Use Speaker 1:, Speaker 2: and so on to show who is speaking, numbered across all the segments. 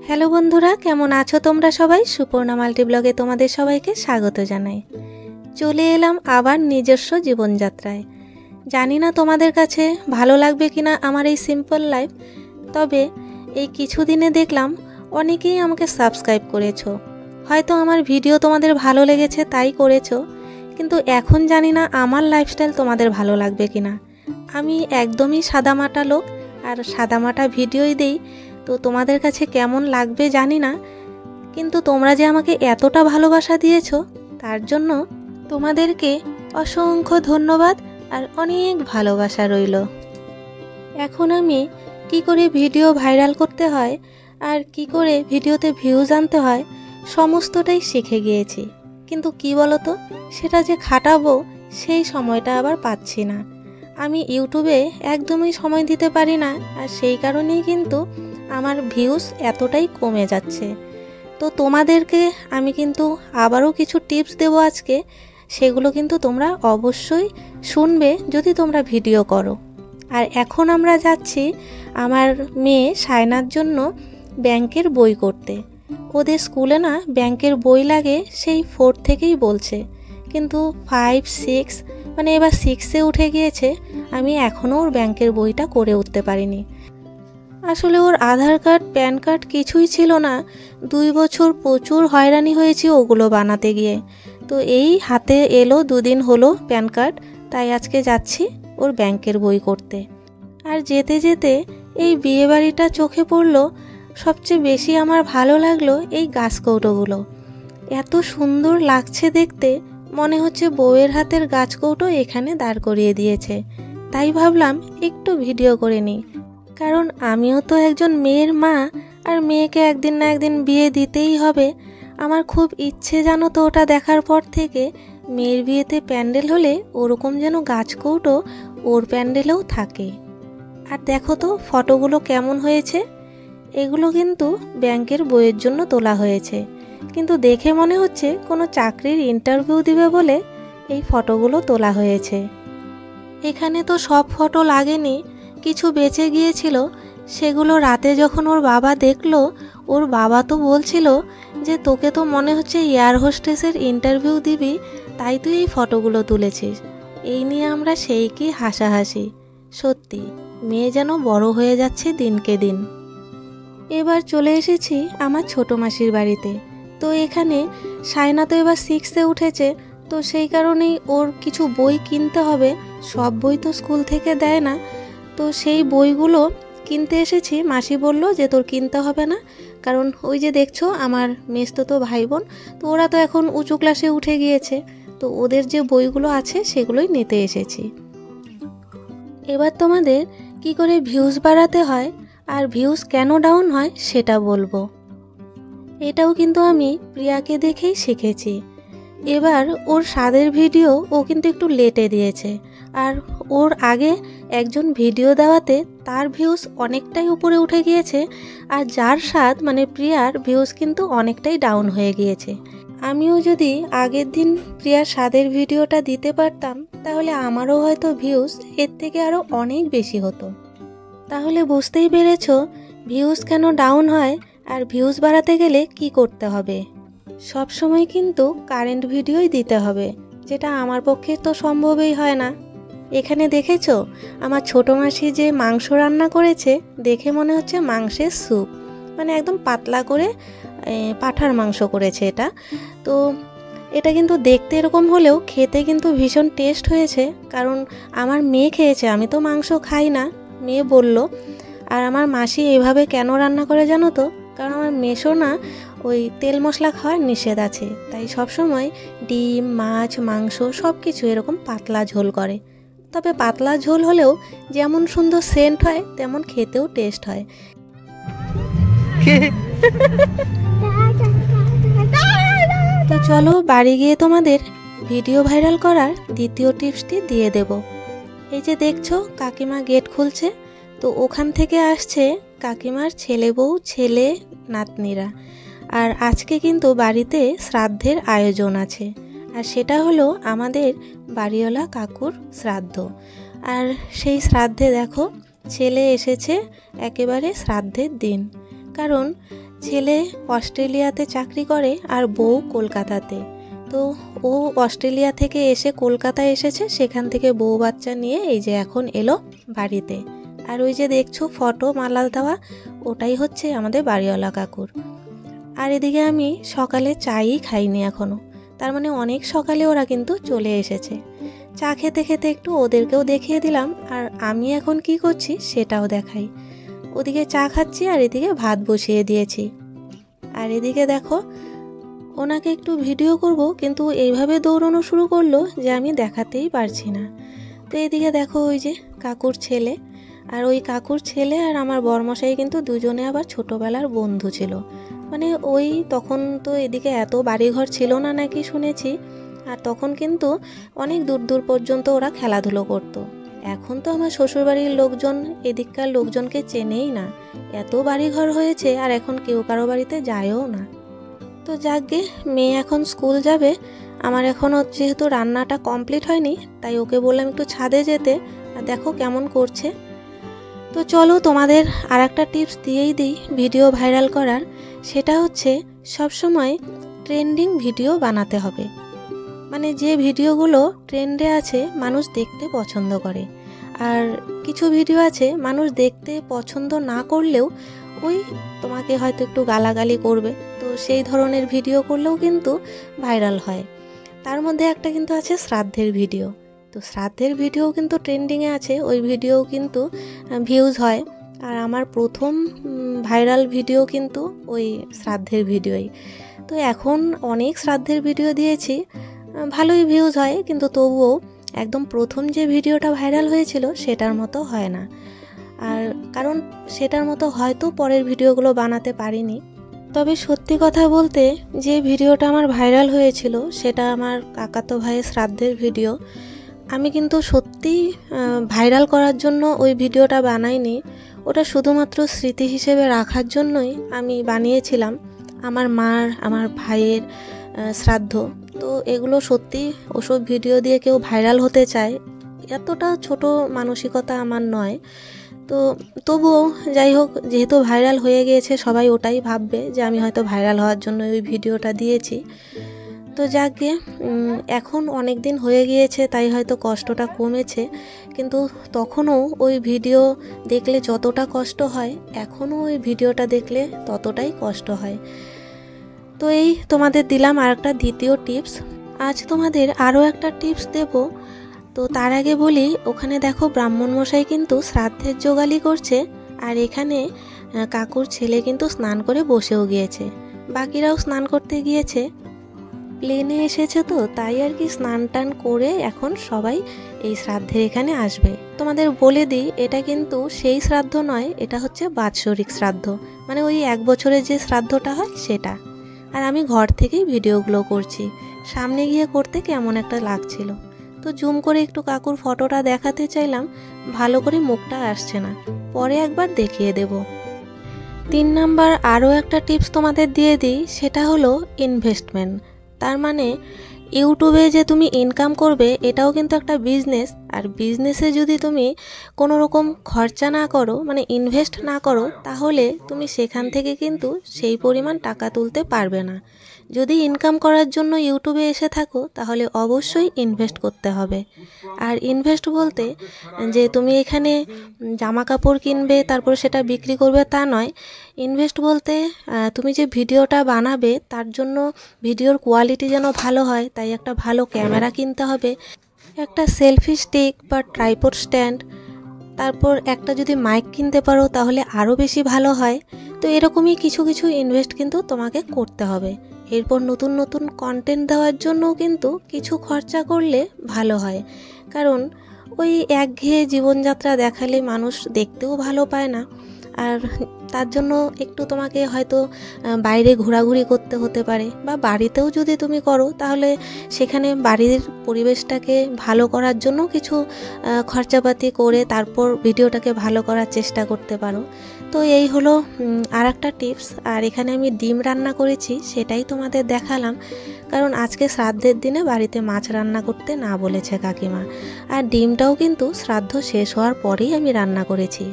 Speaker 1: Hello বন্ধুরা, কেমন আছো তোমরা সবাই? সুপর্ণা মাল্টি ব্লগে তোমাদের সবাইকে স্বাগত জানাই। চলে এলাম আবার নিজস্ব জীবনযাত্রায়। জানি না তোমাদের কাছে ভালো লাগবে কিনা আমার এই সিম্পল লাইফ, তবে এই কিছুদিনে দেখলাম অনেকেই আমাকে সাবস্ক্রাইব করেছো। হয়তো আমার ভিডিও তোমাদের ভালো লেগেছে তাই করেছো, কিন্তু এখন জানি না আমার লাইফস্টাইল তোমাদের ভালো লাগবে কিনা। আমি একদমই সাদামাটা লোক আর সাদামাটা ভিডিওই দেই, তো তোমাদের কাছে কেমন লাগবে জানি না, কিন্তু তোমরা যে আমাকে এতটা ভালোবাসা দিয়েছো তার জন্য তোমাদেরকে অসংখ্য ধন্যবাদ আর অনেক ভালোবাসা রইল। এখন আমি কি করে ভিডিও ভাইরাল করতে হয় আর কি করে ভিডিওতে ভিউজ আনতে হয় সমস্তটাই শিখে গিয়েছি, কিন্তু কি বলতো, সেটা যে খাটাবো সেই সময়টা আবার পাচ্ছি না। আমি ইউটিউবে একদমই সময় দিতে পারি না, আর সেই কারণেই কিন্তু আমার ভিউজ এতটাই কমে যাচ্ছে। তো তোমাদেরকে আমি কিন্তু আবারও কিছু টিপস দেবো আজকে, সেগুলো কিন্তু তোমরা অবশ্যই শুনবে যদি তোমরা ভিডিও করো। আর এখন আমরা যাচ্ছি আমার মেয়ে সায়নার জন্য ব্যাংকের বই করতে। ওদের স্কুলে না ব্যাংকের বই লাগে, সেই 4 থেকেই বলছে, কিন্তু 5, 6 মানে এবার 6-এ উঠে গিয়েছে। আমি এখনও ওর ব্যাংকের বইটা করে উঠতে পারিনি। আসলে ওর আধার কার্ড, প্যান কার্ড কিছুই ছিল না। 2 বছর প্রচুর হয়রানি হয়েছি ওগুলো বানাতে গিয়ে। তো এই হাতে এলো 2 দিন হলো প্যান কার্ড, তাই আজকে যাচ্ছি ওর ব্যাংকের বই করতে। আর যেতে যেতে এই বিয়েবাড়িটা চোখে পড়লো। সবচেয়ে বেশি আমার ভালো লাগলো এই গাছকৌটোগুলো, এত সুন্দর লাগছে দেখতে, মনে হচ্ছে বউয়ের হাতের গাছকৌটো এখানে দাঁড় করিয়ে দিয়েছে। তাই ভাবলাম একটু ভিডিও করে নিই, কারণ আমিও তো একজন মেয়ের মা, আর মেয়েকে একদিন না একদিন বিয়ে দিতেই হবে। আমার খুব ইচ্ছে জানো তো ওটা দেখার পর থেকে, মেয়ের বিয়েতে প্যান্ডেল হলে ওরকম যেন গাছকৌটো ওর প্যান্ডেলেও থাকে। আর দেখো তো ফটোগুলো কেমন হয়েছে। এগুলো কিন্তু ব্যাংকের বইয়ের জন্য তোলা হয়েছে, কিন্তু দেখে মনে হচ্ছে কোনো চাকরির ইন্টারভিউ দিবে বলে এই ফটোগুলো তোলা হয়েছে। এখানে তো সব ফটো লাগেনি, কিছু বেঁচে গিয়েছিল। সেগুলো রাতে যখন ওর বাবা দেখলো, ওর বাবা তো বলছিল যে তোকে তো মনে হচ্ছে এয়ার হোস্টেসের ইন্টারভিউ দিবি, তাই তুই এই ফটোগুলো তুলেছিস। এই নিয়ে আমরা সেই কি হাসাহাসি। সত্যি মেয়ে যেন বড় হয়ে যাচ্ছে দিনকে দিন। এবার চলে এসেছি আমার ছোট মাসির বাড়িতে। তো এখানে সায়না তো এবার 6-এ উঠেছে, তো সেই কারণেই ওর কিছু বই কিনতে হবে। সব বই তো স্কুল থেকে দেয় না, তো সেই বইগুলো কিনতে এসেছি। মাসি বলল যে তোর কিনতে হবে না, কারণ ওই যে দেখছো আমার মেসতো ভাই বোন, তো ওরা তো এখন উঁচু ক্লাসে উঠে গিয়েছে, তো ওদের যে বইগুলো আছে সেগুলোই নিতে এসেছি। এবার তোমাদের কি করে ভিউজ বাড়াতে হয় আর ভিউজ কেন ডাউন হয় সেটা বলবো। এটাও কিন্তু আমি প্রিয়াকে দেখেই শিখেছি। এবার ওর স্বাদের ভিডিও ও কিন্তু একটু লেটে দিয়েছে, আর ওর আগে একজন ভিডিও দেওয়াতে তার ভিউজ অনেকটাই উপরে উঠে গিয়েছে, আর যার স্বাদ মানে প্রিয়ার ভিউজ কিন্তু অনেকটাই ডাউন হয়ে গিয়েছে। আমিও যদি আগের দিন প্রিয়ার স্বাদের ভিডিওটা দিতে পারতাম, তাহলে আমারও হয়তো ভিউজ এর থেকে আরও অনেক বেশি হতো। তাহলে বুঝতেই পেরেছ ভিউজ কেন ডাউন হয়, আর ভিউজ বাড়াতে গেলে কি করতে হবে। সব সময় কিন্তু কারেন্ট ভিডিওই দিতে হবে, যেটা আমার পক্ষে তো সম্ভবই হয় না। এখানে দেখেছো আমার ছোট মাসি যে মাংস রান্না করেছে, দেখে মনে হচ্ছে মাংসের স্যুপ, মানে একদম পাতলা করে পাঁঠার মাংস করেছে এটা। তো এটা কিন্তু দেখতে এরকম হলেও খেতে কিন্তু ভীষণ টেস্ট হয়েছে, কারণ আমার মেয়ে খেয়েছে, আমি তো মাংস খাই না, মেয়ে বলল। আর আমার মাসি এইভাবে কেন রান্না করে জানো তো, কারণ আমার মেসো না ওই তেল মশলা খাওয়ার নিষেধ আছে, তাই সবসময় ডিম, মাছ, মাংস সব কিছু এরকম পাতলা ঝোল করে। তবে পাতলা ঝোল হলেও যেমন সুন্দর সেন্ট হয় তেমন খেতেও টেস্ট হয়। তো চলো বাড়ি গিয়ে তোমাদের ভিডিও ভাইরাল করার দ্বিতীয় টিপসটি দিয়ে দেব। এই যে দেখছো কাকিমা গেট খুলছে, তো ওখান থেকে আসছে কাকিমার ছেলে বউ, ছেলে, নাতনিরা। আর আজকে কিন্তু বাড়িতে শ্রাদ্ধের আয়োজন আছে, আর সেটা হলো আমাদের বাড়িওয়ালা কাকুর শ্রাদ্ধ। আর সেই শ্রাদ্ধে দেখো ছেলে এসেছে একেবারে শ্রাদ্ধের দিন, কারণ ছেলে অস্ট্রেলিয়াতে চাকরি করে আর বউ কলকাতাতে। তো ও অস্ট্রেলিয়া থেকে এসে কলকাতায় এসেছে, সেখান থেকে বউ বাচ্চা নিয়ে এই যে এখন এলো বাড়িতে। আর ওই যে দেখছো ফটো মালা দেওয়া, ওটাই হচ্ছে আমাদের বাড়িওয়ালা কাকুর। আর এদিকে আমি সকালে চাই খাইনি এখনও, তার মানে অনেক সকালে ওরা কিন্তু চলে এসেছে। চা খেতে খেতে একটু ওদেরকেও দেখিয়ে দিলাম, আর আমি এখন কি করছি সেটাও দেখাই। ওদিকে চা খাচ্ছি আর এদিকে ভাত বসিয়ে দিয়েছি। আর এদিকে দেখো, ওনাকে একটু ভিডিও করব, কিন্তু এইভাবে দৌড়ানো শুরু করলো যে আমি দেখাতেই পারছি না। তো এদিকে দেখো ওই যে কাকুর ছেলে, আর ওই কাকুর ছেলে আর আমার বরমশাই কিন্তু দুজনে আবার ছোটোবেলার বন্ধু ছিল। মানে ওই তখন তো এদিকে এত বাড়িঘর ছিল না নাকি শুনেছি, আর তখন কিন্তু অনেক দূর দূর পর্যন্ত ওরা খেলাধুলো করতো। এখন তো আমার শ্বশুরবাড়ির লোকজন এদিককার লোকজনকে চেনেই না, এত বাড়িঘর হয়েছে, আর এখন কেউ কারো বাড়িতে যায়ও না। তো যাকগে, মেয়ে এখন স্কুল যাবে, আমার এখনও যেহেতু রান্নাটা কমপ্লিট হয়নি, তাই ওকে বললাম একটু ছাদে যেতে, আর দেখো কেমন করছে। তো চলো তোমাদের আর একটা টিপস দিয়েই দিই ভিডিও ভাইরাল করার, সেটা হচ্ছে সবসময় ট্রেন্ডিং ভিডিও বানাতে হবে। মানে যে ভিডিওগুলো ট্রেন্ডে আছে মানুষ দেখতে পছন্দ করে, আর কিছু ভিডিও আছে মানুষ দেখতে পছন্দ না করলেও ওই তোমাকে হয়তো একটু গালাগালি করবে, তো সেই ধরনের ভিডিও করলেও কিন্তু ভাইরাল হয়। তার মধ্যে একটা কিন্তু আছে শ্রাদ্ধের ভিডিও। তো শ্রাদ্ধের ভিডিও কিন্তু ট্রেন্ডিংয়ে আছে, ওই ভিডিও কিন্তু ভিউজ হয়। আর আমার প্রথম ভাইরাল ভিডিও কিন্তু ওই শ্রাদ্ধের ভিডিওই। তো এখন অনেক শ্রাদ্ধের ভিডিও দিয়েছি, ভালোই ভিউজ হয়, কিন্তু তবুও একদম প্রথম যে ভিডিওটা ভাইরাল হয়েছিল সেটার মতো হয় না। আর কারণ সেটার মতো হয়তো পরের ভিডিওগুলো বানাতে পারিনি। তবে সত্যি কথা বলতে, যে ভিডিওটা আমার ভাইরাল হয়েছিল সেটা আমার কাকাতো ভাইয়ের শ্রাদ্ধের ভিডিও। আমি কিন্তু সত্যি ভাইরাল করার জন্য ওই ভিডিওটা বানাইনি, ওটা শুধুমাত্র স্মৃতি হিসেবে রাখার জন্যই আমি বানিয়েছিলাম। আমার মার, আমার ভাইয়ের শ্রাদ্ধ, তো এগুলো সত্যি ওসব ভিডিও দিয়ে কেউ ভাইরাল হতে চায় এতটা ছোট মানসিকতা আমার নয়। তো তবুও যাই হোক, যেহেতু ভাইরাল হয়ে গিয়েছে সবাই ওটাই ভাববে যে আমি হয়তো ভাইরাল হওয়ার জন্য ওই ভিডিওটা দিয়েছি। তো যাকে এখন অনেক দিন হয়ে গিয়েছে তাই হয়তো কষ্টটা কমেছে, কিন্তু তখনও ওই ভিডিও দেখলে যতটা কষ্ট হয় এখনও ওই ভিডিওটা দেখলে ততটাই কষ্ট হয়। তো এই তোমাদের দিলাম আর একটা দ্বিতীয় টিপস। আজ তোমাদের আরও একটা টিপস দেব। তো তার আগে বলি, ওখানে দেখো ব্রাহ্মণমশাই কিন্তু শ্রাদ্ধের জোগালি করছে, আর এখানে কাকুর ছেলে কিন্তু স্নান করে বসেও গিয়েছে, বাকিরাও স্নান করতে গিয়েছে। প্লেনে এসেছে তো তাই আর কি স্নান টান করে এখন সবাই এই শ্রাদ্ধের এখানে আসবে। তোমাদের বলে দিই, এটা কিন্তু সেই শ্রাদ্ধ নয়, এটা হচ্ছে বাৎসরিক শ্রাদ্ধ, মানে ওই 1 বছরের যে শ্রাদ্ধটা হয় সেটা। আর আমি ঘর থেকেই ভিডিওগুলো করছি, সামনে গিয়ে করতে কেমন একটা লাগছিল, তো জুম করে একটু কাকুর ফটোটা দেখাতে চাইলাম, ভালো করে মুখটা আসছে না, পরে একবার দেখিয়ে দেব। 3 নাম্বার আরও একটা টিপস তোমাদের দিয়ে দিই, সেটা হলো ইনভেস্টমেন্ট। তার মানে ইউটিউবে যে তুমি ইনকাম করবে এটাও কিন্তু একটা বিজনেস, আর বিজনেসে যদি তুমি কোনো রকম খরচা না করো, মানে ইনভেস্ট না করো, তাহলে তুমি সেখান থেকে কিন্তু সেই পরিমাণ টাকা তুলতে পারবে না। যদি ইনকাম করার জন্য ইউটিউবে এসে থাকো তাহলে অবশ্যই ইনভেস্ট করতে হবে। আর ইনভেস্ট বলতে যে তুমি এখানে জামা কাপড় কিনবে তারপর সেটা বিক্রি করবে তা নয়। ইনভেস্ট বলতে তুমি যে ভিডিওটা বানাবে তার জন্য ভিডিওর কোয়ালিটি যেন ভালো হয়, তাই একটা ভালো ক্যামেরা কিনতে হবে, একটা সেলফি স্টিক বা ট্রাইপড স্ট্যান্ড, তারপর একটা যদি মাইক কিনতে পারো তাহলে আরও বেশি ভালো হয়। তো এরকমই কিছু কিছু ইনভেস্ট কিন্তু তোমাকে করতে হবে। এরপর নতুন নতুন কন্টেন্ট দেওয়ার জন্যও কিন্তু কিছু খরচা করলে ভালো হয়, কারণ ওই একঘেয়ে জীবনযাত্রা দেখালে মানুষ দেখতেও ভালো পায় না। আর তার জন্য একটু তোমাকে হয়তো বাইরে ঘোরাঘুরি করতে হতে পারে, বা বাড়িতেও যদি তুমি করো তাহলে সেখানে বাড়ির পরিবেশটাকে ভালো করার জন্য কিছু খরচাপাতি করে তারপর ভিডিওটাকে ভালো করার চেষ্টা করতে পারো। তো এই হলো আর একটা টিপস। আর এখানে আমি ডিম রান্না করেছি সেটাই তোমাদের দেখালাম, কারণ আজকে শ্রাদ্ধের দিনে বাড়িতে মাছ রান্না করতে না বলেছে কাকিমা, আর ডিমটাও কিন্তু শ্রাদ্ধ শেষ হওয়ার পরেই আমি রান্না করেছি।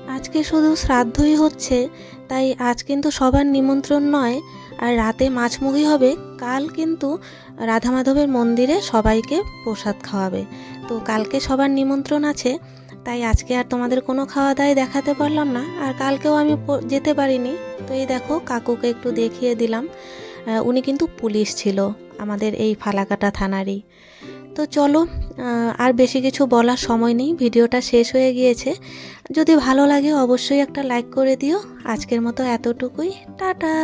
Speaker 1: আজকে শুধু শ্রাদ্ধই হচ্ছে, তাই আজ কিন্তু সবার নিমন্ত্রণ নয়। আর রাতে মাছমুখী হবে। কাল কিন্তু রাধা মাধবের মন্দিরে সবাইকে প্রসাদ খাওয়াবে। তো কালকে সবার নিমন্ত্রণ আছে, তাই আজকে আর তোমাদের কোনো খাওয়া দাওয়াই দেখাতে পারলাম না। আর কালকেও আমি যেতে পারিনি। তো এই দেখো, কাকুকে একটু দেখিয়ে দিলাম। উনি কিন্তু পুলিশ ছিল আমাদের এই ফালাকাটা থানারই। তো চলো, আর বেশি কিছু বলার সময় নেই, ভিডিওটা শেষ হয়ে গিয়েছে। যদি ভালো লাগে অবশ্যই একটা লাইক করে দিও। আজকের মতো এতটুকুই, টাটা।